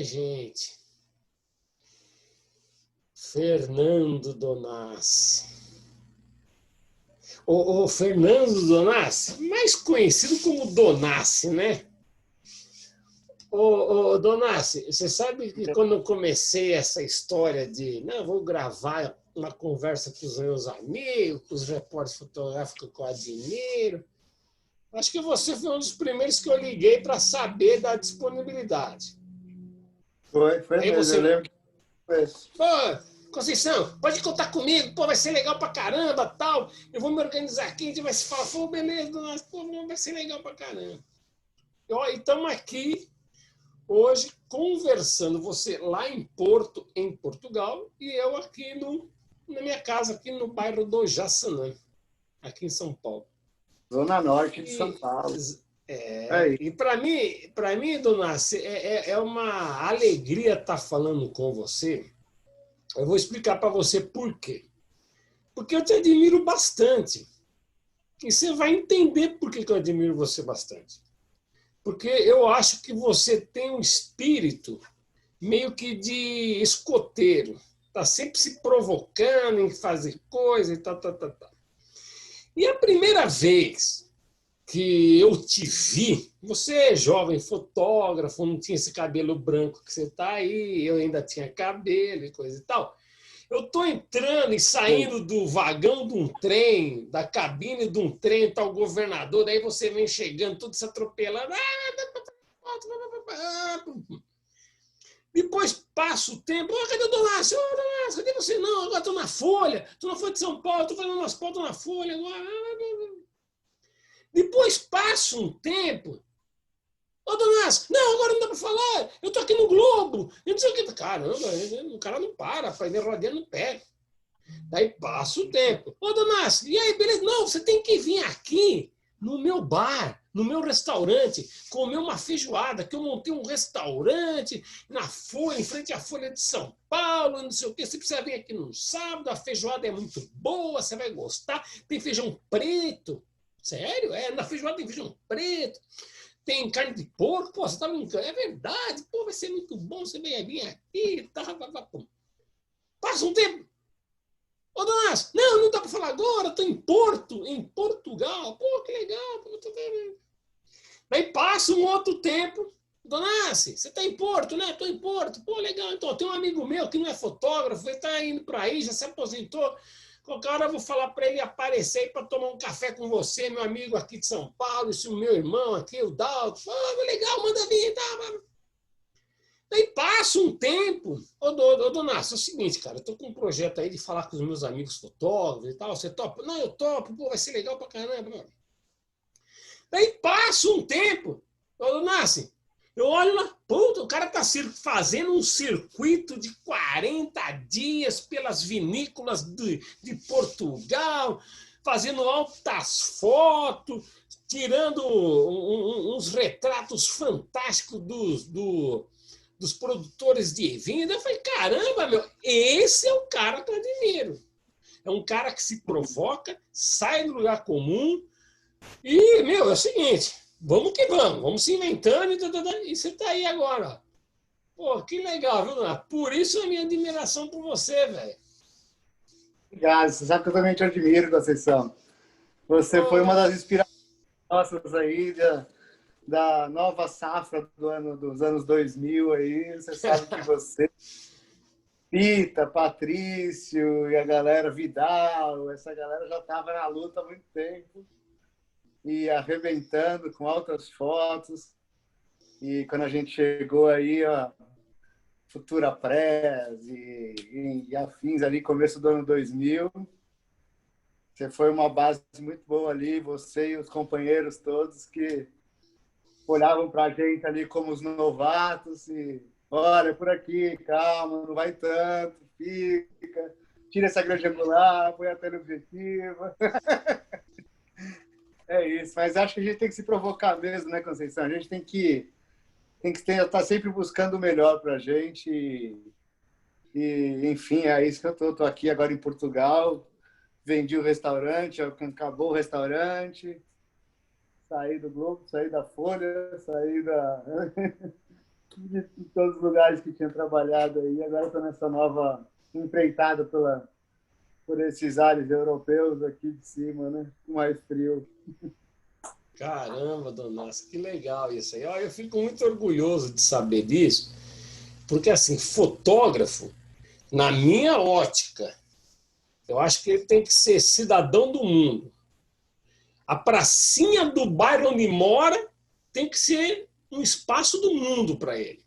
gente. Fernando Donassi. O Fernando Donassi, mais conhecido como Donassi, né? Ô, Donassi, você sabe que quando eu comecei essa história de não, vou gravar uma conversa com os meus amigos, com os repórteres fotográficos que eu admiro, acho que você foi um dos primeiros que eu liguei para saber da disponibilidade. Foi Aí mesmo, eu você, lembro que foi. pô, Conceição, pode contar comigo, pô, vai ser legal pra caramba, tal. Eu vou me organizar aqui, a gente vai se falar, pô, beleza, Donassi, pô, vai ser legal pra caramba. E estamos aqui hoje conversando, você lá em Porto, em Portugal, e eu aqui na minha casa, aqui no bairro do Jaçanã, aqui em São Paulo. Zona Norte de São E, Paulo. e para mim, Donassi, é uma alegria estar falando com você. Eu vou explicar para você por quê. Porque eu te admiro bastante. E você vai entender por que eu admiro você bastante. Porque eu acho que você tem um espírito meio que de escoteiro. Está sempre se provocando em fazer coisa e tal, tal, tal, tal. E a primeira vez que eu te vi, você é jovem fotógrafo, não tinha esse cabelo branco que você está aí, eu ainda tinha cabelo e coisa e tal. Eu estou entrando e saindo do vagão de um trem, da cabine de um trem, tá o governador, daí você vem chegando, tudo se atropelando. Depois passa o tempo. Cadê o Donassi? Donassi, cadê você? Não, agora estou na Folha. Estou na Folha de São Paulo, estou fazendo umas fotos na Folha agora. Depois passa um tempo. Ô, Donassi, não, agora não dá para falar. Eu estou aqui no Globo. Eu não sei o que. Caramba, o cara não para, faz rodinha no pé. Daí passa o tempo. Ô, Donassi, e aí, beleza? Não, você tem que vir aqui no meu bar, no meu restaurante, comer uma feijoada, que eu montei um restaurante na Folha, em frente à Folha de São Paulo, não sei o quê. Você precisa vir aqui no sábado, a feijoada é muito boa, você vai gostar. Tem feijão preto. Sério? Na feijoada tem feijão preto. Tem carne de porco, pô, você tá brincando. É verdade, pô, vai ser muito bom, você vai vir aqui, tá. Passa um tempo. Ô, Donassi, não dá para falar agora, estou em Porto, em Portugal. Pô, que legal. Daí passa um outro tempo. Donassi, você está em Porto, né? Estou em Porto. Pô, legal. Então, tem um amigo meu que não é fotógrafo, ele está indo para aí, já se aposentou. Qualquer hora eu vou falar para ele aparecer aí para tomar um café com você, meu amigo aqui de São Paulo, esse meu irmão aqui, o Dalton. Pô, legal, manda vir, tá? Daí passa um tempo. Ô, Donassi, é o seguinte, cara, eu tô com um projeto aí de falar com os meus amigos fotógrafos e tal. Você topa? Não, eu topo, pô, vai ser legal pra caramba, mano. Daí passa um tempo. Ô, Donassi, eu olho lá, puta, o cara tá fazendo um circuito de 40 dias pelas vinícolas de Portugal, fazendo altas fotos, tirando uns retratos fantásticos dos produtores de vinho. Eu falei, caramba, meu, esse é o cara que eu admiro. É um cara que se provoca, sai do lugar comum e, meu, é o seguinte, vamos que vamos se inventando e você tá aí agora. Pô, que legal, viu? Por isso a minha admiração por você, velho. Obrigado, você sabe que eu também te admiro, Conceição. Você foi uma das inspirações nossas aí da nova safra dos anos 2000 aí. Você sabe que você, Pita, Patrício e a galera Vidal, essa galera já estava na luta há muito tempo e arrebentando com altas fotos. E quando a gente chegou aí, ó, Futura Press e afins ali, começo do ano 2000, você foi uma base muito boa ali, você e os companheiros todos que olhavam para a gente ali como os novatos e olha, por aqui, calma, não vai tanto, fica, tira essa grande angular, põe a teleobjetiva. É isso, mas acho que a gente tem que se provocar mesmo, né, Conceição? A gente tem que estar sempre buscando o melhor para a gente enfim, é isso que eu estou aqui agora em Portugal, vendi o restaurante, acabou o restaurante, saí do Globo, saí da Folha, saí da... de todos os lugares que tinha trabalhado aí. Agora estou nessa nova empreitada por esses ares europeus aqui de cima, né? Mais frio. Caramba, Donassi, que legal isso aí. Ó, eu fico muito orgulhoso de saber disso, porque assim, fotógrafo, na minha ótica, eu acho que ele tem que ser cidadão do mundo. A pracinha do bairro onde mora tem que ser um espaço do mundo para ele.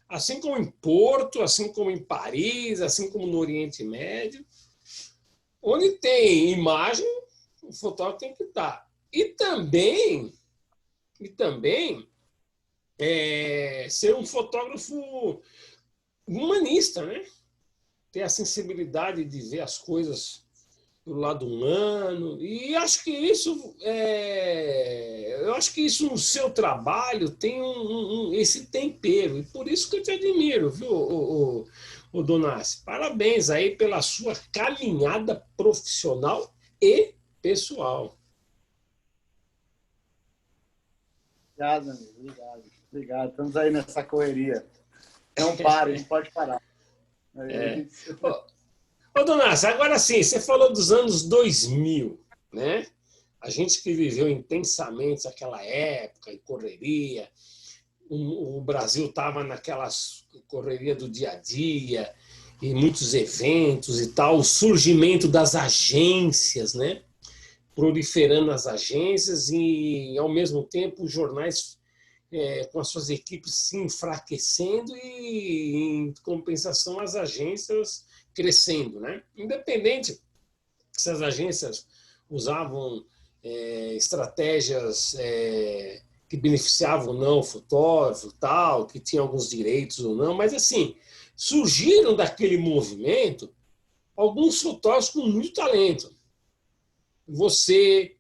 Assim como em Porto, assim como em Paris, assim como no Oriente Médio. Onde tem imagem, o fotógrafo tem que estar. E também ser um fotógrafo humanista, né? Ter a sensibilidade de ver as coisas do lado humano. E eu acho que isso no seu trabalho tem esse tempero. E por isso que eu te admiro, viu, o Donassi? Parabéns aí pela sua caminhada profissional e pessoal. Obrigado, amigo. Obrigado. Obrigado. Estamos aí nessa correria. Não para, não pode parar. Aí, Ô, Donassi, agora sim, você falou dos anos 2000, né? A gente que viveu intensamente aquela época e correria, o Brasil estava naquela correria do dia a dia, e muitos eventos e tal, o surgimento das agências, né? Proliferando as agências e, ao mesmo tempo, os jornais com as suas equipes se enfraquecendo e, em compensação, as agências crescendo, né? Independente se as agências usavam estratégias que beneficiavam ou não o fotógrafo, tal, que tinha alguns direitos ou não, mas assim, surgiram daquele movimento alguns fotógrafos com muito talento. Você,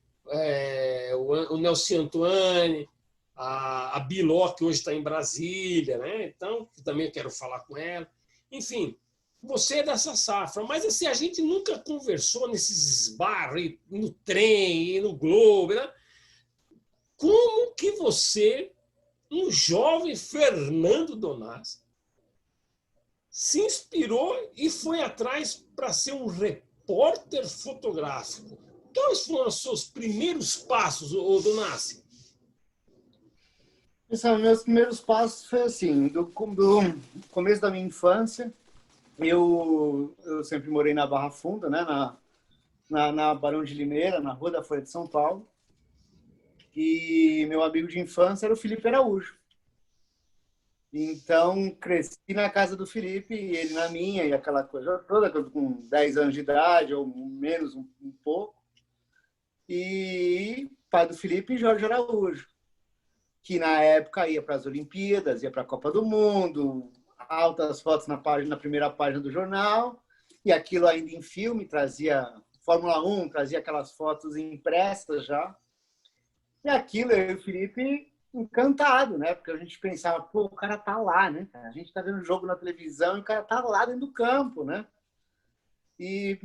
o Nelson Antoine, a Biló, que hoje está em Brasília, né? Então, também quero falar com ela. Enfim, você é dessa safra, mas assim, a gente nunca conversou nesses bares, no trem, e no Globo, né? Como que você, um jovem Fernando Donassi, se inspirou e foi atrás para ser um repórter fotográfico? Quais foram os seus primeiros passos, Donassi? meus primeiros passos foi assim, do começo da minha infância, eu sempre morei na Barra Funda, né, na Barão de Limeira, na Rua da Folha de São Paulo, e meu amigo de infância era o Felipe Araújo. Então, cresci na casa do Felipe, e ele na minha, e aquela coisa toda, com 10 anos de idade, ou menos um pouco. E pai do Felipe, Jorge Araújo, que na época ia para as Olimpíadas, ia para a Copa do Mundo, altas fotos na primeira página do jornal, e aquilo ainda em filme, trazia Fórmula 1, trazia aquelas fotos impressas já. E aquilo, eu e o Felipe encantado, né? Porque a gente pensava, pô, o cara tá lá, né? A gente tá vendo o jogo na televisão e o cara tá lá dentro do campo, né? E,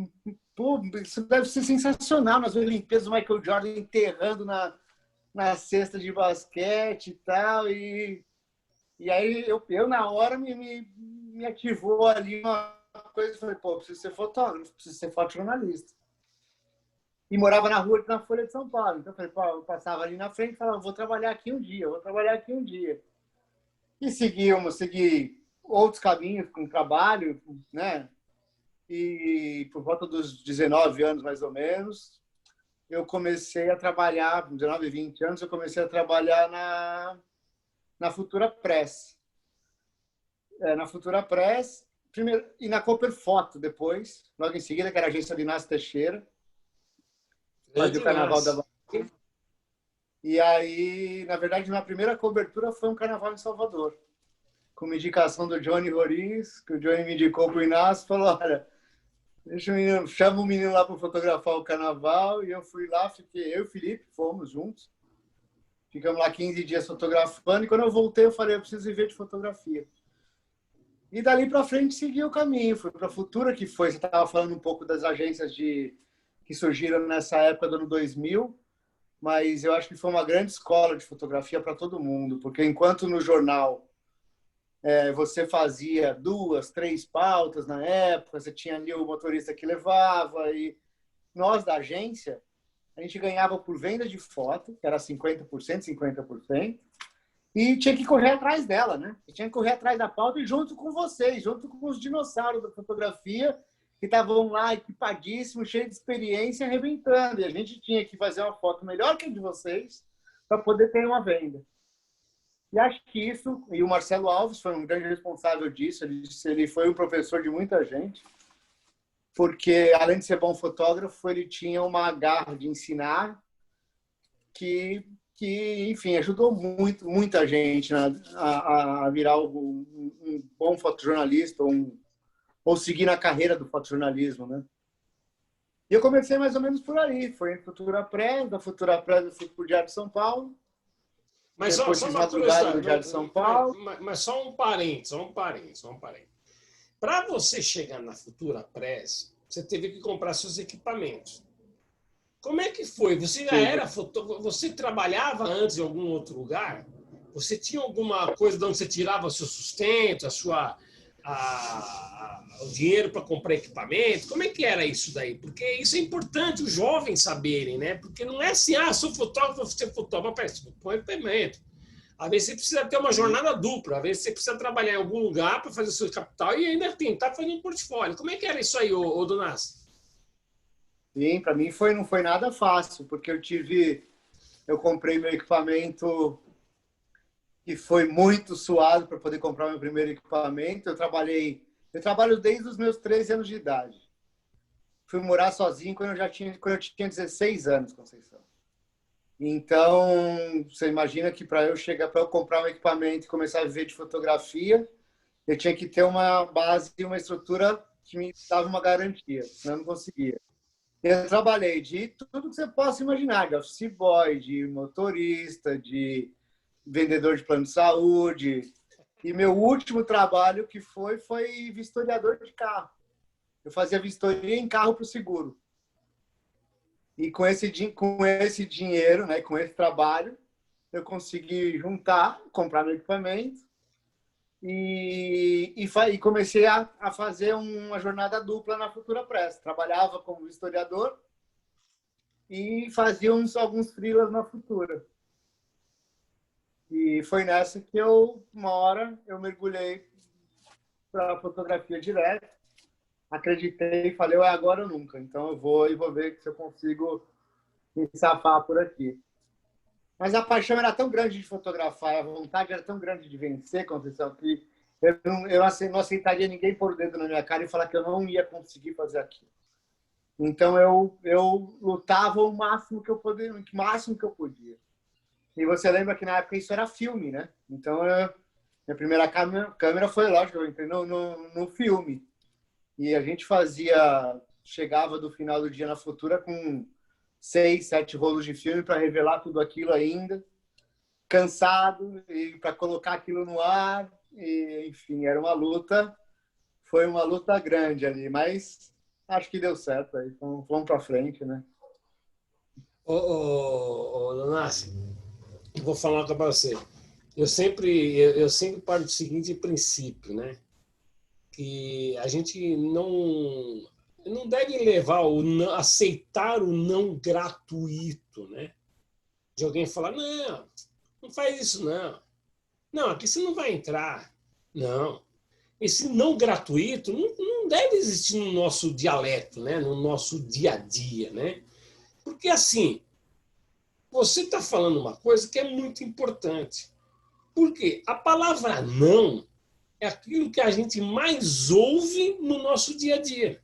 pô, isso deve ser sensacional nas Olimpíadas, o Michael Jordan enterrando na cesta de basquete e tal. E aí eu na hora, me ativou ali uma coisa. Falei, pô, preciso ser fotógrafo, preciso ser fotojornalista. E morava na Folha de São Paulo. Então, eu falei, pô, eu passava ali na frente e falava, vou trabalhar aqui um dia, vou trabalhar aqui um dia. E segui outros caminhos com trabalho, né? E por volta dos 19 anos, mais ou menos, eu comecei a trabalhar, 19, 20 anos, eu comecei a trabalhar na Futura Press. Na Futura Press, primeiro, e na Cooper Foto depois, logo em seguida, que era a agência de Inácio Teixeira. Fazia o Carnaval da Bahia. E aí, na verdade, minha primeira cobertura foi um carnaval em Salvador, com uma indicação do Johnny Roriz, que o Johnny me indicou para o Inácio, falou, olha, chama o menino lá para fotografar o carnaval, e eu fui lá, fiquei, eu e o Felipe, fomos juntos, ficamos lá 15 dias fotografando, e quando eu voltei, eu falei, eu preciso viver de fotografia. E dali para frente, segui o caminho, fui para a Futura, que foi, você estava falando um pouco das agências que surgiram nessa época do ano 2000, mas eu acho que foi uma grande escola de fotografia para todo mundo, porque enquanto no jornal Você fazia 2, 3 pautas na época, você tinha ali o motorista que levava, e nós da agência, a gente ganhava por venda de foto, que era 50%, 50%, e tinha que correr atrás dela, né? Tinha que correr atrás da pauta e junto com vocês, junto com os dinossauros da fotografia, que estavam lá equipadíssimos, cheios de experiência, arrebentando. E a gente tinha que fazer uma foto melhor que a de vocês para poder ter uma venda. E acho que isso, e o Marcelo Alves foi um grande responsável disso, ele foi um professor de muita gente, porque além de ser bom fotógrafo, ele tinha uma garra de ensinar que enfim, ajudou muita gente a virar um bom fotojornalista ou seguir na carreira do fotojornalismo, né? E eu comecei mais ou menos por aí. Foi em Futura Press, da Futura Press eu fui para o Diário de São Paulo. Mas depois só fiz uma madrugada curiosidade. no Diário de São Paulo. Mas só um parênteses. Para você chegar na Futura Press, você teve que comprar seus equipamentos. Como é que foi? Você já era Você trabalhava antes em algum outro lugar? Você tinha alguma coisa de onde você tirava seu sustento, o dinheiro para comprar equipamento? Como é que era isso daí? Porque isso é importante os jovens saberem, né? Porque não é assim, sou fotógrafo, vou ser fotógrafo, mas põe equipamento. Às vezes você precisa ter uma jornada dupla, às vezes você precisa trabalhar em algum lugar para fazer o seu capital e ainda tentar fazer um portfólio. Como é que era isso aí, ô Donassi? Sim, para mim não foi nada fácil, porque eu comprei meu equipamento e foi muito suado para poder comprar meu primeiro equipamento. Eu trabalho desde os meus 13 anos de idade. Fui morar sozinho quando eu tinha 16 anos, Conceição. Então, você imagina que para eu comprar um equipamento e começar a viver de fotografia, eu tinha que ter uma base e uma estrutura que me dava uma garantia, senão eu não conseguia. Eu trabalhei de tudo que você possa imaginar, de office boy, de motorista, de vendedor de plano de saúde. E meu último trabalho foi vistoriador de carro. Eu fazia vistoria em carro para o seguro. E com esse dinheiro, né, com esse trabalho, eu consegui comprar meu equipamento e comecei a fazer uma jornada dupla na Futura Press. Trabalhava como historiador e fazia alguns freelas na Futura. E foi nessa que uma hora, eu mergulhei para a fotografia direto. Acreditei e falei, é agora ou nunca. Então eu vou ver se eu consigo me safar por aqui. Mas a paixão era tão grande de fotografar, a vontade era tão grande de vencer, Conceição, que eu não aceitaria ninguém pôr o dedo na minha cara e falar que eu não ia conseguir fazer aquilo. Então eu lutava o máximo que eu podia. E você lembra que na época isso era filme, né? Então minha primeira câmera foi, lógico, eu entrei no filme. E a gente chegava do final do dia na Futura com 6, 7 rolos de filme para revelar tudo aquilo ainda, cansado, e para colocar aquilo no ar. E, enfim, foi uma luta grande ali, mas acho que deu certo aí. Então, vamos para frente, né? Ô, Donassi, eu vou falar uma coisa para você. Eu sempre parto do seguinte princípio, né? Que a gente não deve aceitar o não gratuito, né? De alguém falar, não faz isso não. Não, aqui você não vai entrar. Não. Esse não gratuito não deve existir no nosso dialeto, né? No nosso dia a dia, né? Porque assim, você está falando uma coisa que é muito importante. Porque a palavra não é aquilo que a gente mais ouve no nosso dia a dia.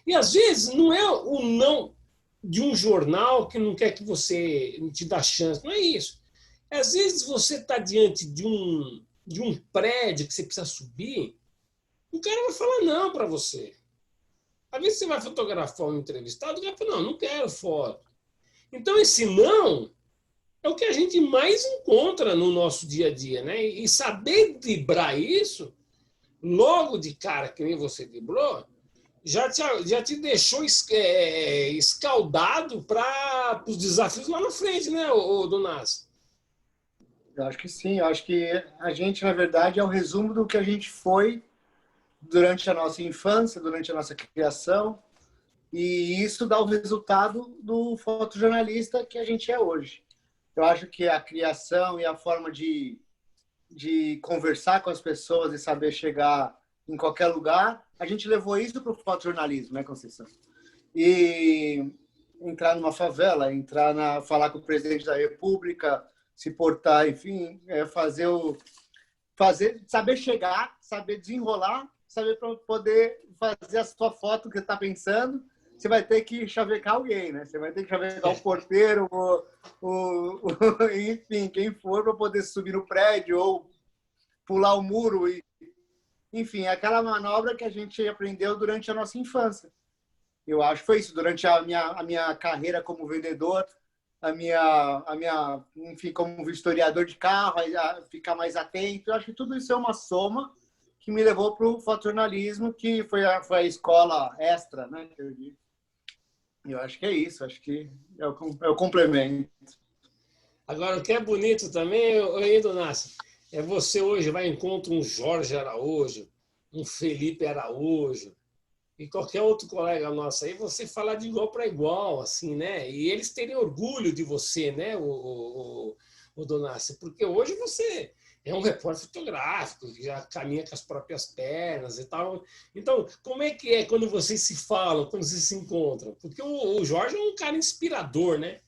E às vezes não é o não de um jornal que não quer que você te dá chance, não é isso. Às vezes você está diante de um prédio que você precisa subir, o cara vai falar não para você. Às vezes você vai fotografar um entrevistado, o cara fala, não quero foto. Então esse não é o que a gente mais encontra no nosso dia a dia, né? E saber driblar isso, logo de cara, que nem você driblou, já te deixou escaldado para os desafios lá na frente, né, Donassi? Eu acho que sim. Eu acho que a gente, na verdade, é o resumo do que a gente foi durante a nossa infância, durante a nossa criação, e isso dá o resultado do fotojornalista que a gente é hoje. Eu acho que a criação e a forma de conversar com as pessoas e saber chegar em qualquer lugar, a gente levou isso para o fotojornalismo, né, Conceição? E entrar numa favela, falar com o presidente da República, se portar, enfim, saber chegar, saber desenrolar, saber para poder fazer a sua foto que você está pensando. Você vai ter que chavecar alguém, né? Você vai ter que chavecar o porteiro, enfim, quem for para poder subir no prédio ou pular o muro. Enfim, é aquela manobra que a gente aprendeu durante a nossa infância. Eu acho que foi isso, durante a minha carreira como vendedor, enfim, como historiador de carro, a ficar mais atento. Eu acho que tudo isso é uma soma que me levou para o fotojornalismo, que foi a escola extra, né? Que eu digo. Eu acho que é isso, acho que é o complemento. Agora, o que é bonito também, Edu Nassi, é você hoje vai encontrar um Jorge Araújo, um Felipe Araújo e qualquer outro colega nosso aí, você falar de igual para igual, assim, né? E eles terem orgulho de você, né, o Donassi, porque hoje você é um repórter fotográfico, que já caminha com as próprias pernas e tal. Então, como é que é quando vocês se falam, quando vocês se encontram? Porque o Jorge é um cara inspirador, né?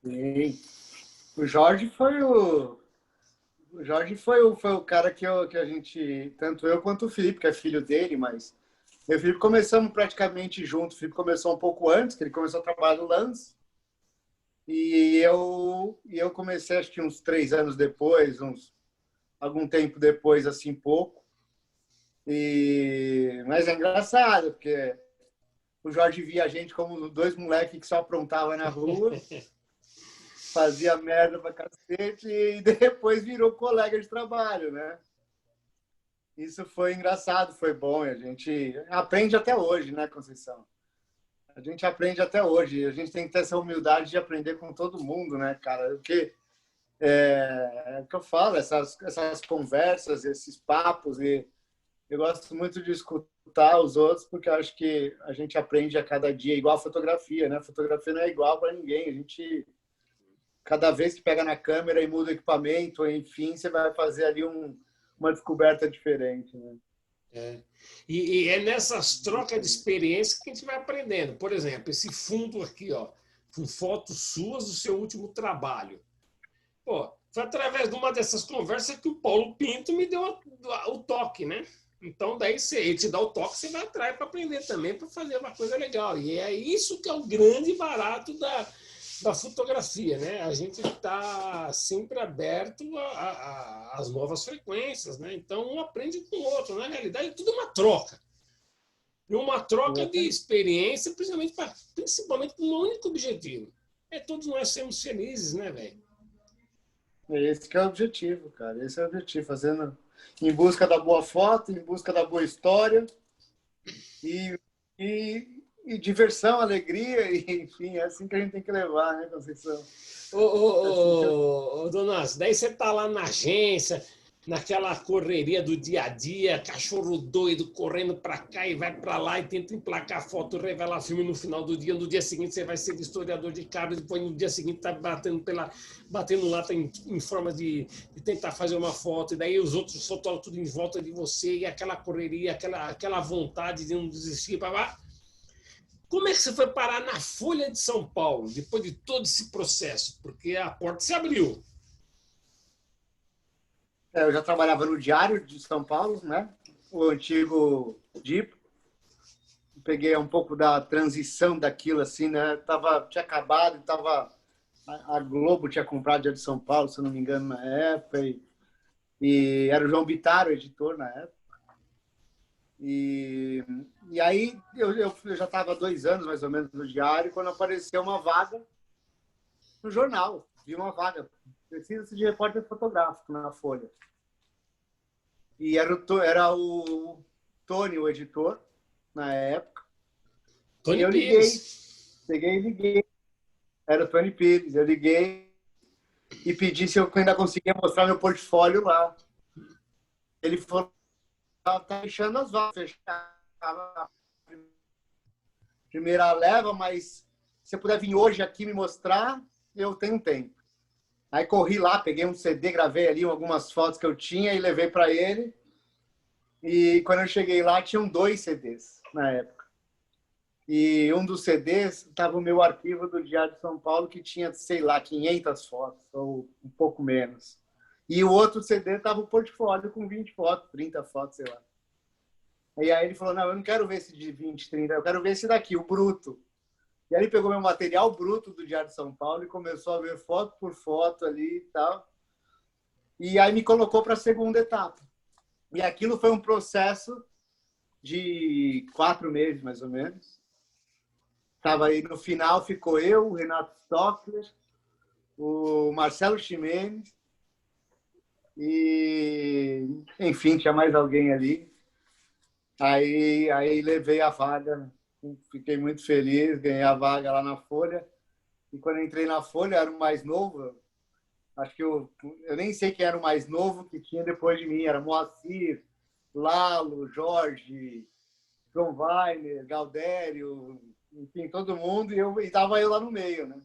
Sim. O Jorge foi o cara que a gente, tanto eu quanto o Felipe, que é filho dele, mas eu e o Felipe começamos praticamente junto. O Felipe começou um pouco antes, que ele começou a trabalhar no Lance. E eu comecei, acho que uns 3 anos depois, algum tempo depois, assim, pouco. Mas é engraçado, porque o Jorge via a gente como dois moleques que só aprontavam na rua, fazia merda pra cacete e depois virou colega de trabalho, né? Isso foi engraçado, foi bom. E a gente aprende até hoje, né, Conceição? A gente aprende até hoje. A gente tem que ter essa humildade de aprender com todo mundo, né, cara? Porque é o que eu falo, essas conversas, esses papos, e eu gosto muito de escutar os outros, porque eu acho que a gente aprende a cada dia, igual a fotografia, né? A fotografia não é igual para ninguém. A gente, cada vez que pega na câmera e muda o equipamento, enfim, você vai fazer ali uma descoberta diferente, né? É. E é nessas trocas de experiência que a gente vai aprendendo. Por exemplo, esse fundo aqui, ó, com fotos suas do seu último trabalho. Pô, foi através de uma dessas conversas que o Paulo Pinto me deu o toque, né? Então, daí ele te dá o toque, você vai atrás para aprender também, para fazer uma coisa legal. E é isso que é o grande barato da fotografia, né? A gente está sempre aberto às novas frequências, né? Então, um aprende com o outro. Na realidade, é tudo uma troca. E uma troca de experiência, principalmente com um único objetivo. É todos nós sermos felizes, né, velho? Esse que é o objetivo, cara. Esse é o objetivo, fazendo em busca da boa foto, em busca da boa história e, e diversão, alegria, e, enfim, é assim que a gente tem que levar, né, Conceição? Donas, daí você tá lá na agência, naquela correria do dia a dia, cachorro doido correndo para cá e vai para lá e tenta emplacar foto, revelar filme no final do dia. No dia seguinte você vai ser historiador de cabos, depois no dia seguinte tá batendo lata em forma de tentar fazer uma foto, e daí os outros fotógrafos tudo em volta de você, e aquela correria, aquela vontade de não desistir, papá. Como é que você foi parar na Folha de São Paulo, depois de todo esse processo? Porque a porta se abriu. Eu já trabalhava no Diário de São Paulo, né? O antigo DIP. Peguei um pouco da transição daquilo, assim, né? Tinha acabado, a Globo tinha comprado o Diário de São Paulo, se eu não me engano, na época. E era o João Bittar, o editor, na época. E aí eu já estava 2 anos, mais ou menos, no Diário, quando apareceu uma vaga no jornal. Vi uma vaga. Precisa-se de repórter fotográfico na Folha. E era o Tony, o editor, na época. Tony E eu liguei. Pires. Peguei e liguei. Era o Tony Pires. Eu liguei e pedi se eu ainda conseguia mostrar meu portfólio lá. Ele falou, tá fechando as vagas, fechava primeira leva, mas se você puder vir hoje aqui me mostrar, eu tenho tempo. Aí corri lá, peguei um CD, gravei ali algumas fotos que eu tinha e levei para ele. E quando eu cheguei lá, tinham 2 CDs na época. E um dos CDs estava o meu arquivo do Diário de São Paulo, que tinha, sei lá, 500 fotos, ou um pouco menos. E o outro CD estava o portfólio com 20 fotos, 30 fotos, sei lá. E aí ele falou, não, eu não quero ver esse de 20, 30, eu quero ver esse daqui, o bruto. E aí ele pegou meu material bruto do Diário de São Paulo e começou a ver foto por foto ali e tal. E aí me colocou para a segunda etapa. E aquilo foi um processo de 4 meses, mais ou menos. Tava aí no final, ficou eu, o Renato Stockler, o Marcelo Ximenes e, enfim, tinha mais alguém ali. Aí levei a vaga, fiquei muito feliz, ganhei a vaga lá na Folha. E quando eu entrei na Folha, era o mais novo. Acho que eu nem sei quem era o mais novo que tinha depois de mim. Era Moacir, Lalo, Jorge, João Weiner, Galdério, enfim, todo mundo. E tava eu lá no meio, né?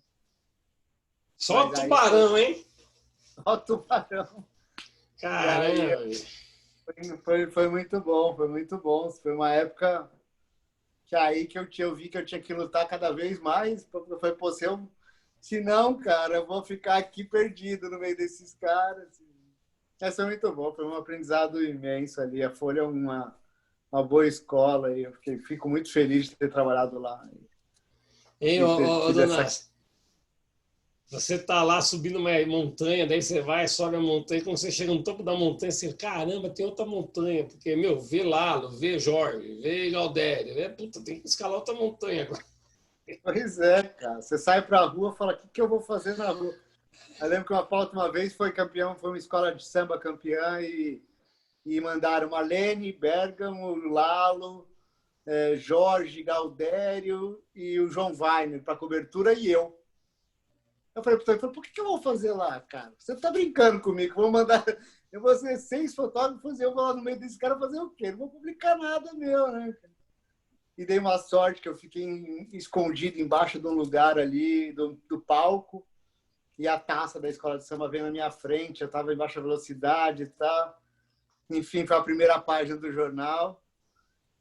Só o tubarão, hein? Só tubarão. Caramba! Foi muito bom, foi muito bom. Foi uma época que aí que eu vi que eu tinha que lutar cada vez mais. Foi, pô, se não, cara, eu vou ficar aqui perdido no meio desses caras. Essa é muito bom, foi um aprendizado imenso ali. A Folha é uma boa escola e eu fico muito feliz de ter trabalhado lá. Ei, ô, dona, você tá lá subindo uma montanha, daí você vai, sobe a montanha, quando você chega no topo da montanha, você, caramba, tem outra montanha, porque, meu, vê Lalo, vê Jorge, vê Galdério, puta, tem que escalar outra montanha agora. Pois é, cara. Você sai pra rua e fala, o que eu vou fazer na rua? Eu lembro que uma pauta uma vez foi campeão, foi uma escola de samba campeã e mandaram Marlene, Bergamo, Lalo, Jorge, Galdério e o João Weiner para cobertura e eu. Eu falei, por que eu vou fazer lá, cara? Você tá brincando comigo? Eu vou ser 6 fotógrafos e eu vou lá no meio desse cara fazer o quê? Não vou publicar nada meu, né? E dei uma sorte que eu fiquei escondido embaixo de um lugar ali do palco e a taça da escola de samba veio na minha frente, eu estava em baixa velocidade e tal. Enfim, foi a primeira página do jornal.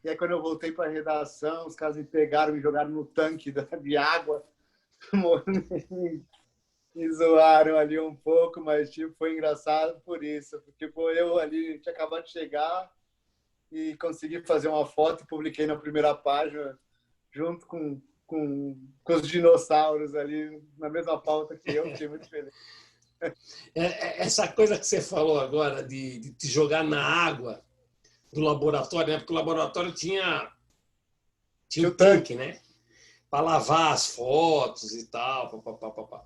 E aí, quando eu voltei para a redação, os caras me pegaram, me jogaram no tanque de água, me zoaram ali um pouco, mas tipo, foi engraçado por isso. Porque pô, eu ali tinha acabado de chegar e consegui fazer uma foto e publiquei na primeira página, junto com os dinossauros ali, na mesma pauta que eu, fiquei muito feliz. Essa coisa que você falou agora de te jogar na água do laboratório, né? Porque o laboratório tinha o tanque, né? Para lavar as fotos e tal. Pá.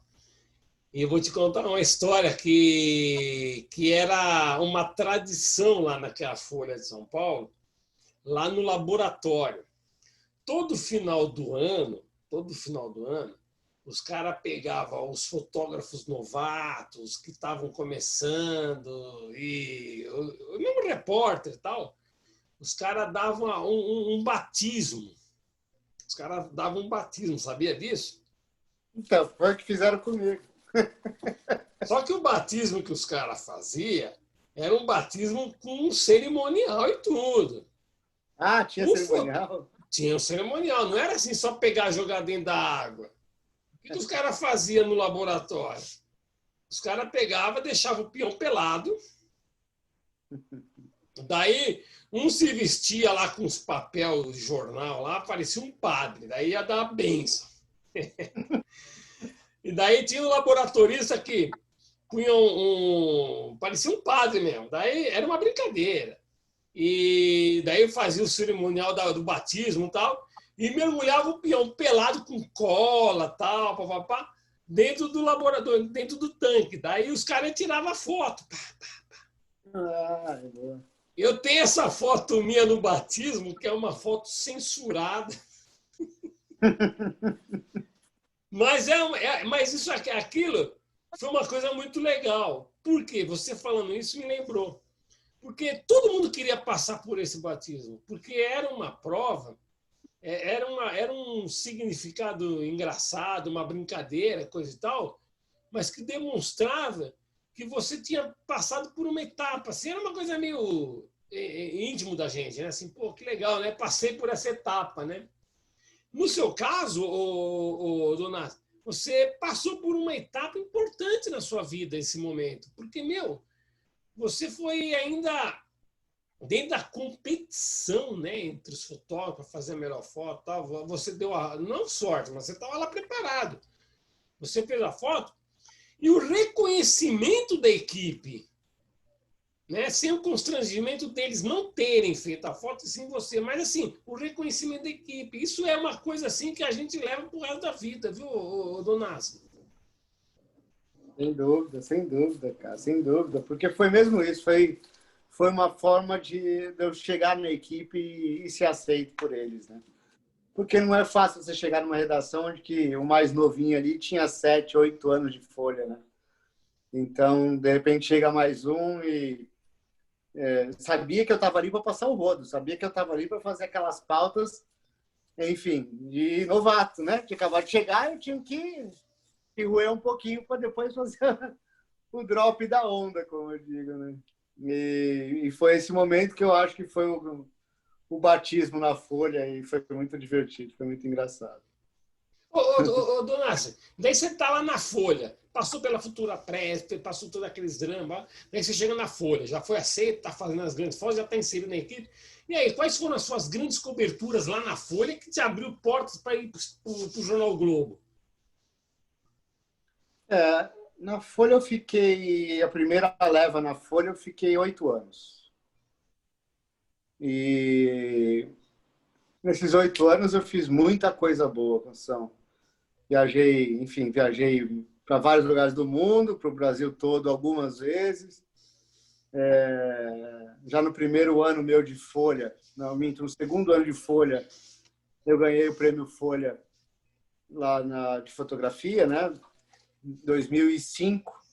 E eu vou te contar uma história que era uma tradição lá naquela Folha de São Paulo, lá no laboratório. Todo final do ano, os caras pegavam os fotógrafos novatos que estavam começando, e o mesmo repórter e tal, os caras davam um batismo. Os caras davam um batismo, sabia disso? Então, foi o que fizeram comigo. Só que o batismo que os caras faziam era um batismo com um cerimonial e tudo. Ah, tinha cerimonial? Tinha um cerimonial, não era assim só pegar e jogar dentro da água. O que os caras faziam no laboratório? Os caras pegavam, deixavam o peão pelado, daí um se vestia lá com os papéis de jornal lá, parecia um padre, daí ia dar a benção. E daí tinha um laboratorista que punha parecia um padre mesmo, daí era uma brincadeira. E daí fazia o cerimonial do batismo e tal, e mergulhava o peão pelado com cola, tal, papapá, dentro do laboratório, dentro do tanque. Daí os caras tiravam foto. Eu tenho essa foto minha no batismo, que é uma foto censurada. Mas isso aquilo, foi uma coisa muito legal. Por quê? Você falando isso me lembrou. Porque todo mundo queria passar por esse batismo, porque era uma prova, era um significado engraçado, uma brincadeira, coisa e tal, mas que demonstrava que você tinha passado por uma etapa. Assim, era uma coisa meio íntimo da gente, né? Assim, pô, que legal, né? Passei por essa etapa, né? No seu caso, Donato, você passou por uma etapa importante na sua vida nesse momento, porque, meu, você foi ainda dentro da competição, né, entre os fotógrafos para fazer a melhor foto, tal, você deu a não sorte, mas você estava lá preparado. Você fez a foto e o reconhecimento da equipe, né, sem o constrangimento deles não terem feito a foto, sim você, mas assim, o reconhecimento da equipe, isso é uma coisa assim que a gente leva pro resto da vida, viu, Donassi? Sem dúvida, cara, sem dúvida, porque foi mesmo isso, foi uma forma de eu chegar na equipe e ser aceito por eles, né? Porque não é fácil você chegar numa redação onde que o mais novinho ali tinha 7, 8 anos de folha, né? Então, de repente, chega mais um e sabia que eu estava ali para passar o rodo, sabia que eu estava ali para fazer aquelas pautas, enfim, de novato, né? De acabar de chegar, eu tinha que roer um pouquinho para depois fazer o drop da onda, como eu digo, né? E foi esse momento que eu acho que foi o batismo na folha e foi muito divertido, foi muito engraçado. Donassi, daí você tá lá na Folha, passou pela Futura Press, passou todos aqueles dramas, daí você chega na Folha, já foi aceito, tá fazendo as grandes fotos, já tá inserido na equipe. E aí, quais foram as suas grandes coberturas lá na Folha que te abriu portas para ir pro Jornal o Globo? Na Folha eu fiquei, a primeira leva na Folha eu fiquei 8 anos. E nesses 8 anos eu fiz muita coisa boa, Construção. Viajei, enfim, viajei para vários lugares do mundo, para o Brasil todo algumas vezes. Já no primeiro ano meu de Folha, não, minto, no segundo ano de Folha, eu ganhei o prêmio Folha lá de fotografia, né? 2005.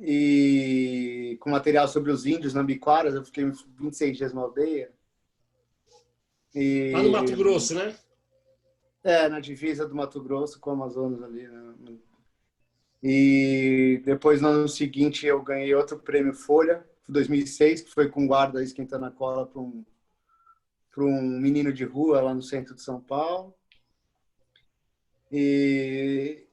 E com material sobre os índios na Biquaras, eu fiquei 26 dias na aldeia. Lá no Mato Grosso, né? Na divisa do Mato Grosso com o Amazonas ali, né? E depois, no ano seguinte, eu ganhei outro prêmio Folha, 2006, que foi com guarda esquentando a cola para um menino de rua lá no centro de São Paulo. E,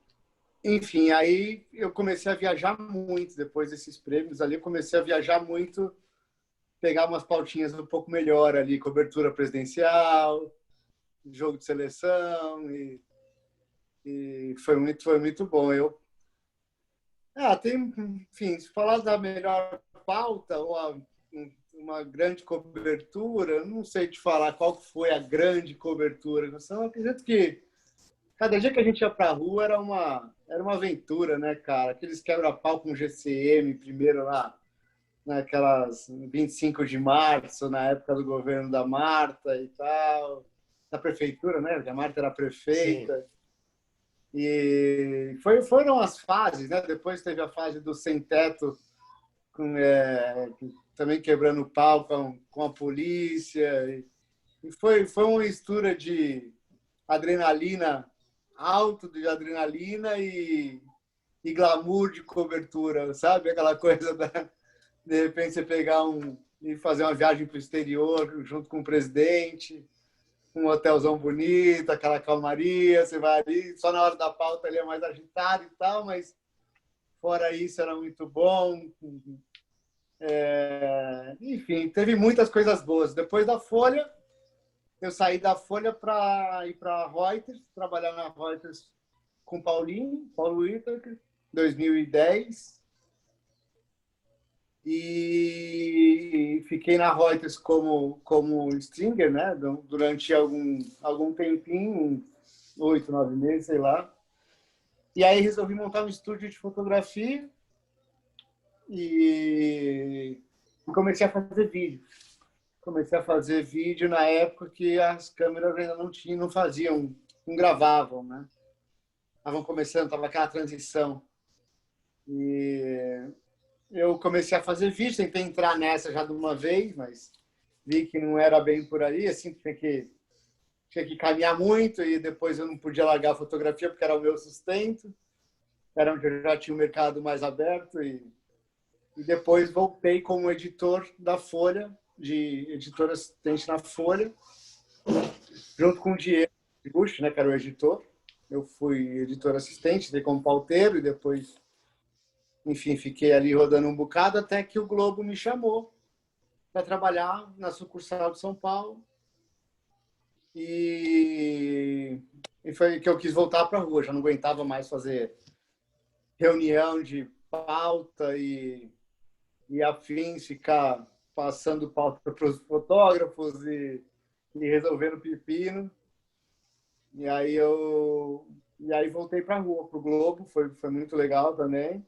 enfim, aí eu comecei a viajar muito depois desses prêmios ali. Eu comecei a viajar muito, pegar umas pautinhas um pouco melhor ali, cobertura presidencial, jogo de seleção, e foi muito bom. Enfim, se falar da melhor pauta ou uma grande cobertura, não sei te falar qual foi a grande cobertura. Eu acredito que cada dia que a gente ia para a rua era uma aventura, né, cara? Aqueles quebra-pau com GCM, primeiro lá, naquelas 25 de março, na época do governo da Marta e tal, da prefeitura, né? A Marta era prefeita. Sim. E foram as fases, né? Depois teve a fase do sem-teto, também quebrando o pau com a polícia. E foi uma mistura de adrenalina, alto de adrenalina e glamour de cobertura, sabe? Aquela coisa de repente você pegar e fazer uma viagem para o exterior junto com o presidente, um hotelzão bonito, aquela calmaria, você vai ali, só na hora da pauta ele é mais agitado e tal, mas fora isso era muito bom. Enfim, teve muitas coisas boas. Depois da Folha, eu saí da Folha para ir para a Reuters, trabalhar na Reuters com Paulo Whittaker, 2010. E fiquei na Reuters como stringer, né? Durante algum tempinho, 8, 9 meses, sei lá. E aí resolvi montar um estúdio de fotografia e comecei a fazer vídeo. Comecei a fazer vídeo na época que as câmeras ainda não faziam, não gravavam, né? Estavam começando, estava aquela transição. E eu comecei a fazer vídeo, tentei entrar nessa já de uma vez, mas vi que não era bem por aí, assim, tinha que caminhar muito e depois eu não podia largar a fotografia porque era o meu sustento, era onde eu já tinha o mercado mais aberto e depois voltei como editor da Folha, de editor assistente na Folha, junto com o Diego Bush, né, que era o editor. Eu fui editor assistente, dei como pauteiro e depois, enfim, fiquei ali rodando um bocado até que o Globo me chamou para trabalhar na sucursal de São Paulo. E foi que eu quis voltar para a rua, já não aguentava mais fazer reunião de pauta e afins, ficar passando pauta para os fotógrafos e resolvendo pepino. E aí voltei para a rua, para o Globo, foi muito legal também.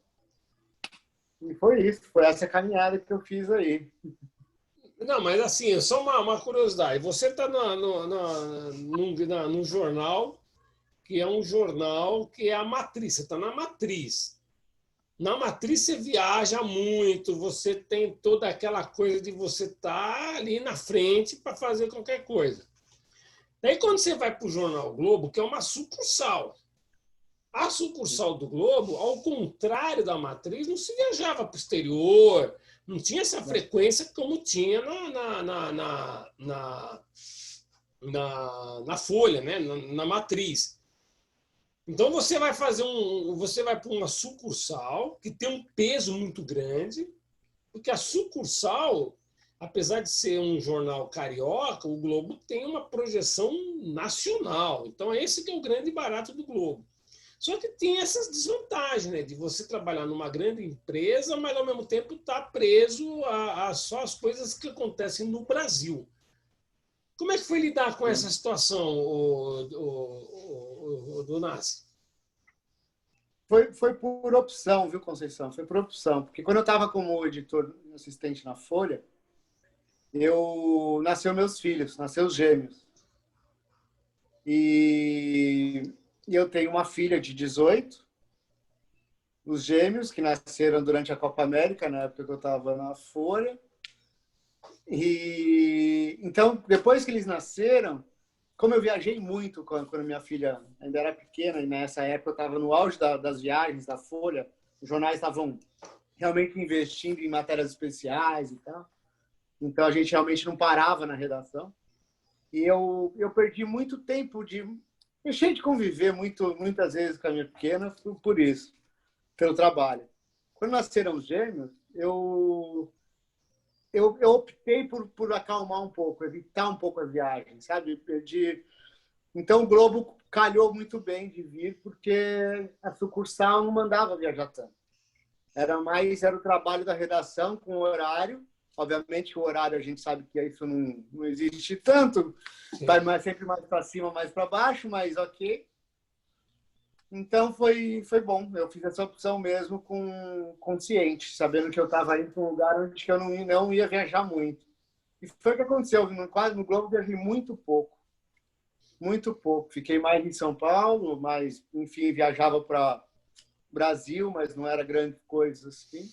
E foi isso, foi essa caminhada que eu fiz aí. Não, mas assim, só uma curiosidade. Você está num jornal que é um jornal que é a Matriz. Você está na Matriz. Na Matriz você viaja muito, você tem toda aquela coisa de você estar ali na frente para fazer qualquer coisa. Daí quando você vai para o Jornal Globo, que é uma sucursal, a sucursal do Globo, ao contrário da Matriz, não se viajava para o exterior, não tinha essa frequência como tinha na Folha, né? Na Matriz. Então você vai para uma sucursal que tem um peso muito grande, porque a sucursal, apesar de ser um jornal carioca, o Globo tem uma projeção nacional. Então esse que é o grande barato do Globo. Só que tem essas desvantagens, né? De você trabalhar numa grande empresa, mas ao mesmo tempo estar preso a só as coisas que acontecem no Brasil. Como é que foi lidar com essa situação, o Donassi? Foi por opção, viu, Conceição? Foi por opção. Porque quando eu estava como editor assistente na Folha, nasceu meus filhos, nasceu os gêmeos. E eu tenho uma filha de 18, os gêmeos, que nasceram durante a Copa América, na época que eu estava na Folha. E então, depois que eles nasceram, como eu viajei muito quando minha filha ainda era pequena, e nessa época eu estava no auge das viagens da Folha, os jornais estavam realmente investindo em matérias especiais e tal. Então, a gente realmente não parava na redação. E eu perdi muito tempo deixei de conviver muitas vezes com a minha pequena por isso, pelo trabalho. Quando nasceram os gêmeos, eu optei por acalmar um pouco, evitar um pouco as viagens, sabe? Então, o Globo calhou muito bem de vir, porque a sucursal não mandava viajar tanto. Era o trabalho da redação com o horário. Obviamente, o horário a gente sabe que isso não existe tanto, está sempre mais para cima, mais para baixo, mas ok. Então, foi bom. Eu fiz essa opção mesmo consciente, sabendo que eu estava indo para um lugar onde eu não ia viajar muito. E foi o que aconteceu. No Globo, viajei muito pouco. Muito pouco. Fiquei mais em São Paulo, mas, enfim, viajava para Brasil, mas não era grande coisa assim.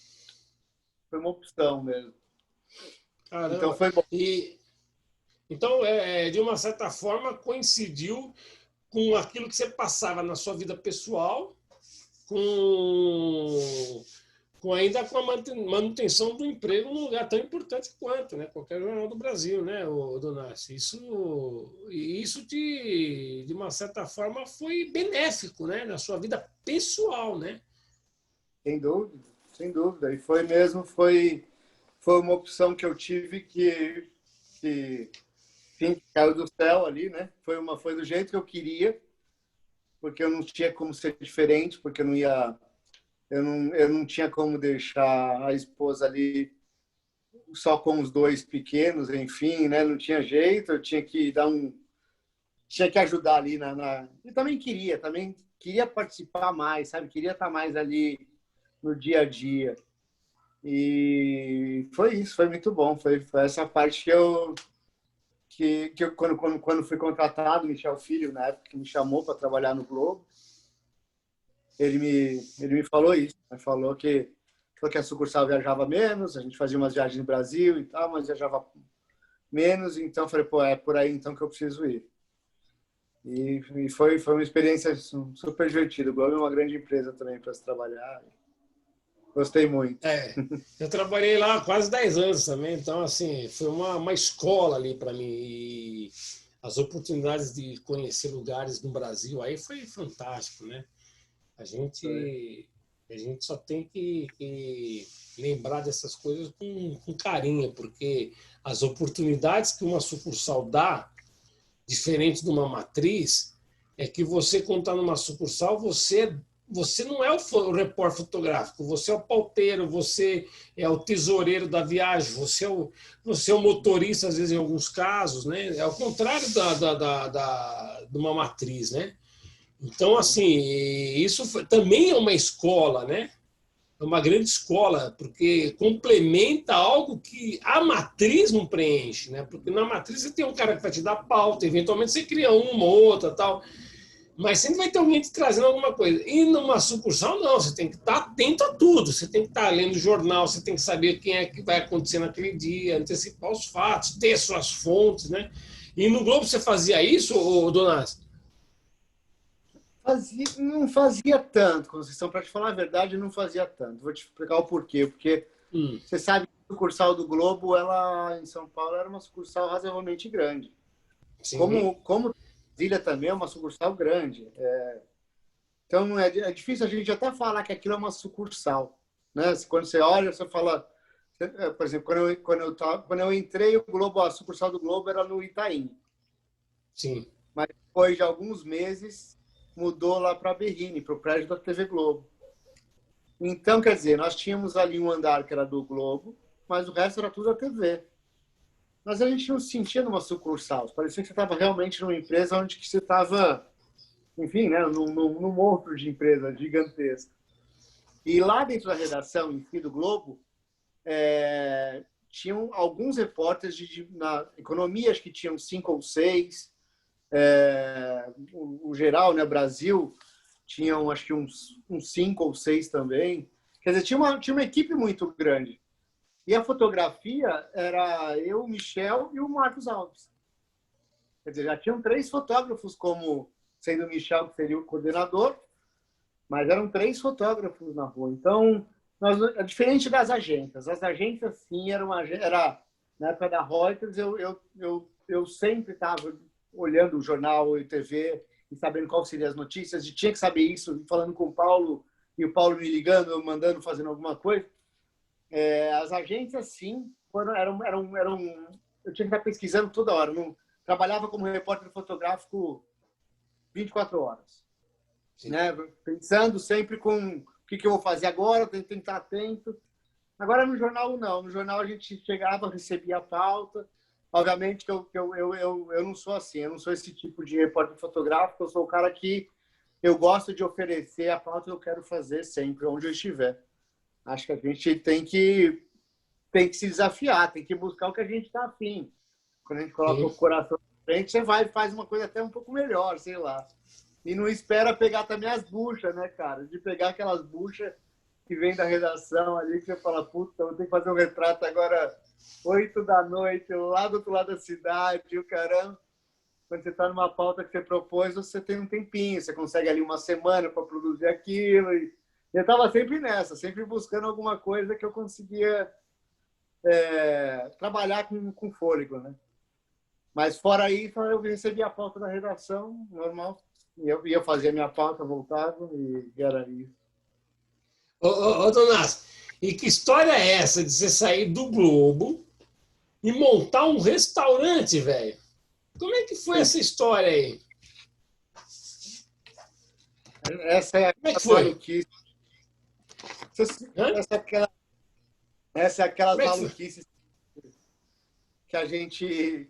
Foi uma opção mesmo. Caramba. Então, foi bom. Então, de uma certa forma, coincidiu com aquilo que você passava na sua vida pessoal, ainda com a manutenção do emprego num lugar tão importante quanto, né? Qualquer jornal do Brasil, né, Donassi? Isso de uma certa forma foi benéfico, né, na sua vida pessoal, né? Sem dúvida, sem dúvida. E foi uma opção que eu tive que enfim, caiu do céu ali, né? Foi do jeito que eu queria, porque eu não tinha como ser diferente, porque eu não tinha como deixar a esposa ali só com os dois pequenos, enfim, né? Não tinha jeito, eu tinha que tinha que ajudar ali e também queria participar mais, sabe? Queria estar mais ali no dia a dia. E foi isso, foi muito bom. Foi essa parte que eu quando fui contratado, Michel Filho, na época, que me chamou para trabalhar no Globo. ele me falou isso, né? Falou que a sucursal viajava menos, a gente fazia umas viagens no Brasil e tal, mas viajava menos, então eu falei, pô, é por aí então que eu preciso ir. E foi uma experiência super divertida. O Globo é uma grande empresa também para se trabalhar. Gostei muito. É, eu trabalhei lá há quase 10 anos também, então, assim, foi uma escola ali para mim. E as oportunidades de conhecer lugares no Brasil aí foi fantástico, né? A Foi. gente, a gente só tem que lembrar dessas coisas com carinho, porque as oportunidades que uma sucursal dá, diferente de uma matriz, é que você, quando está numa sucursal, você não é o repórter fotográfico, você é o pauteiro, você é o tesoureiro da viagem, você é o motorista, às vezes, em alguns casos, né? É ao contrário de uma matriz, né? Então, assim, também é uma escola, né? É uma grande escola, porque complementa algo que a matriz não preenche, né? Porque na matriz você tem um cara que vai te dar pauta, eventualmente você cria uma ou outra, tal, mas sempre vai ter alguém te trazendo alguma coisa. E numa sucursal, não, você tem que estar atento a tudo, você tem que estar lendo o jornal, você tem que saber quem é que vai acontecer naquele dia, antecipar os fatos, ter suas fontes, né? E no Globo você fazia isso, Donás? Não fazia tanto, Conceição, para te falar a verdade, não fazia tanto. Vou te explicar o porquê. Porque Hum, você sabe que a sucursal do Globo, ela em São Paulo, era uma sucursal razoavelmente grande. sim, Como Brasília também é uma sucursal grande. Então, é difícil a gente até falar que aquilo é uma sucursal. Né? Quando você olha, você fala... Por exemplo, quando eu entrei, o Globo, a sucursal do Globo era no Itaim. sim. Mas depois de alguns meses, mudou lá para a Berrini, para o prédio da TV Globo. Então, quer dizer, nós tínhamos ali um andar que era do Globo, mas o resto era tudo a TV. Mas a gente não se sentia numa sucursal. Parecia que você estava realmente numa empresa onde que você estava, enfim, né, num monstro de empresa gigantesca. E lá dentro da redação em si do Globo, tinham alguns repórteres na economia, acho que tinham 5 ou 6. O geral, né, Brasil, tinham acho que uns 5 ou 6 também. Quer dizer, tinha uma equipe muito grande. E a fotografia era eu, o Michel e o Marcos Alves. Quer dizer, já tinham 3 fotógrafos, como sendo o Michel, que seria o coordenador, mas eram 3 fotógrafos na rua. Então, é diferente das agências. As agências, sim, era na época da Reuters, eu sempre estava olhando o jornal e TV e sabendo quais seriam as notícias, e tinha que saber isso, falando com o Paulo, e o Paulo me ligando, mandando, fazendo alguma coisa. As agências, sim, eu tinha que estar pesquisando toda hora. Não, trabalhava como repórter fotográfico 24 horas. Sim. Né? Pensando sempre com o que eu vou fazer agora, tenho que estar atento. Agora, no jornal, não. No jornal, a gente chegava, recebia a pauta. Obviamente que eu não sou assim, eu não sou esse tipo de repórter fotográfico, eu sou o cara que eu gosto de oferecer a pauta que eu quero fazer sempre, onde eu estiver. Acho que a gente tem que se desafiar, tem que buscar o que a gente está afim. Quando a gente coloca Sim. o coração na frente, você vai e faz uma coisa até um pouco melhor, sei lá. E não espera pegar também as buchas, né, cara? De pegar aquelas buchas que vem da redação ali, que você fala, puta, eu vou ter que fazer um retrato agora 8 da noite, lá do outro lado da cidade, o caramba. Quando você está numa pauta que você propôs, você tem um tempinho, você consegue ali uma semana para produzir aquilo. E eu estava sempre nessa, sempre buscando alguma coisa que eu conseguia trabalhar com fôlego, né? Mas fora isso, eu recebia a pauta da redação, normal. E eu ia fazer a minha pauta, voltava e era isso. Ô, Donás, e que história é essa de você sair do Globo e montar um restaurante, velho? Como é que foi essa história aí? Essa é Como é que aquela foi? maluquice. Hã? Essa é aquelas Como é que foi? maluquices que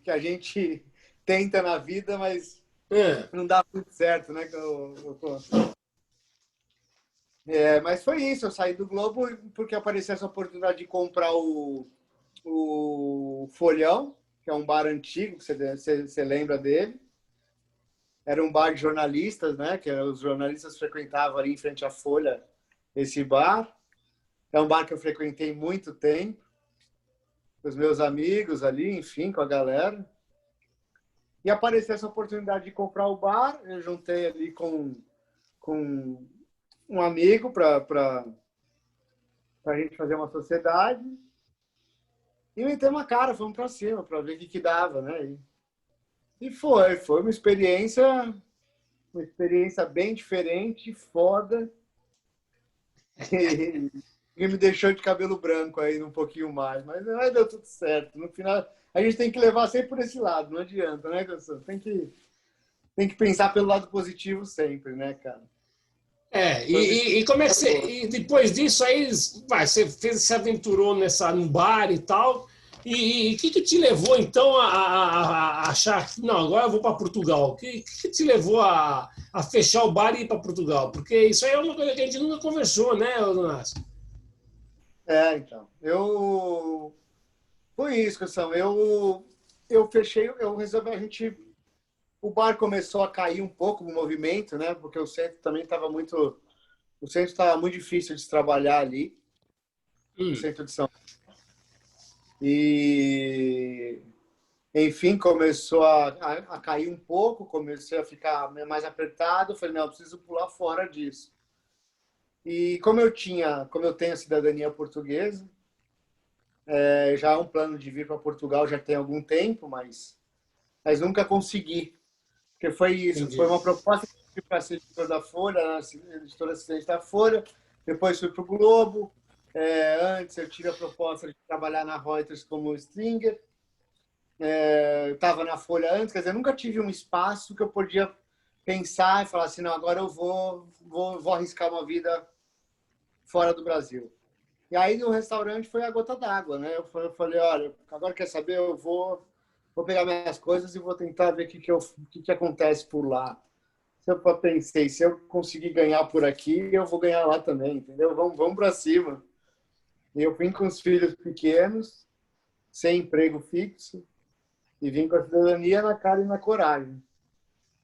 a gente tenta na vida, mas Hã? não dá muito certo, né? Mas foi isso, eu saí do Globo porque apareceu essa oportunidade de comprar o Folhão, que é um bar antigo, que você lembra dele. era um bar de jornalistas, né? Que os jornalistas frequentavam ali em frente à Folha esse bar. É um bar que eu frequentei muito tempo, com os meus amigos ali, enfim, com a galera. E apareceu essa oportunidade de comprar o bar. Eu juntei ali com um amigo para a gente fazer uma sociedade. E metemos a cara, fomos para cima, para ver o que dava, né? E foi uma experiência bem diferente, foda. E me deixou de cabelo branco aí um pouquinho mais, mas deu tudo certo. No final, a gente tem que levar sempre por esse lado, não adianta, né, Gastão? Tem que pensar pelo lado positivo sempre, né, cara? E como é que você. E depois disso aí, você se aventurou no bar e tal. E o que te levou, então, a achar que, não, agora eu vou para Portugal? O que te levou a fechar o bar e ir para Portugal? Porque isso aí é uma coisa que a gente nunca conversou, né, Donas? Então. Foi isso, Cação. Eu fechei, eu resolvi, o bar começou a cair um pouco no movimento, né? Porque o centro também estava muito. O centro estava muito difícil de se trabalhar ali, no centro de São Paulo. E, enfim, começou a cair um pouco, comecei a ficar mais apertado. Falei, não, eu preciso pular fora disso. E como eu tenho a cidadania portuguesa, já há um plano de vir para Portugal já tem algum tempo, mas nunca consegui. Porque foi isso, Entendi. foi uma proposta para ser editor da Folha, editor assistente da Folha, depois fui para o Globo. Antes eu tive a proposta de trabalhar na Reuters como stringer. Estava na Folha antes, quer dizer, nunca tive um espaço que eu podia pensar e falar assim, não, agora eu vou arriscar uma vida fora do Brasil. E aí no restaurante foi a gota d'água, né? Eu falei, olha, agora quer saber, eu vou pegar minhas coisas e vou tentar ver o que acontece por lá. Eu pensei, se eu conseguir ganhar por aqui, eu vou ganhar lá também, entendeu? Vamos para cima. E eu vim com os filhos pequenos, sem emprego fixo, e vim com a cidadania na cara e na coragem.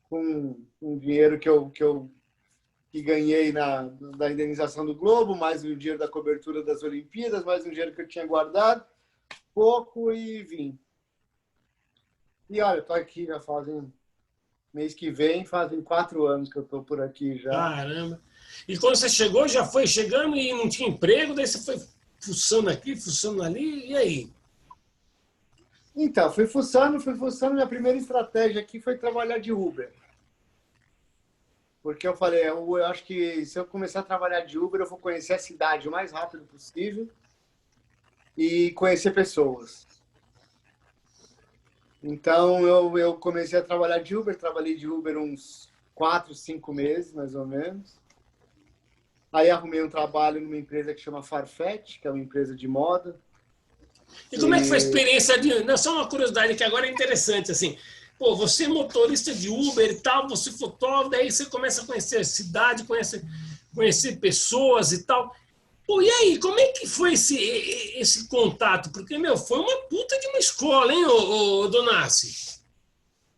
Com um dinheiro que ganhei da indenização do Globo, mais o dinheiro da cobertura das Olimpíadas, mais um dinheiro que eu tinha guardado, pouco, e vim. E olha, estou aqui já mês que vem, fazem 4 anos que eu estou por aqui já. Caramba. E quando você chegou, já foi chegando e não tinha emprego, daí você foi fuçando aqui, fuçando ali, e aí? Então, fui fuçando. Minha primeira estratégia aqui foi trabalhar de Uber. Porque eu falei, eu acho que se eu começar a trabalhar de Uber, eu vou conhecer a cidade o mais rápido possível e conhecer pessoas. Então, eu comecei a trabalhar de Uber, trabalhei de Uber uns 4, 5 meses, mais ou menos. Aí arrumei um trabalho numa empresa que chama Farfetch, que é uma empresa de moda. E como é que foi a experiência de... Não, só uma curiosidade que agora é interessante, assim. Pô, você é motorista de Uber e tal, você fotógrafo, daí você começa a conhecer a cidade, conhecer pessoas e tal. Pô, e aí, como é que foi esse contato? Porque, meu, foi uma puta de uma escola, hein, ô Donassi?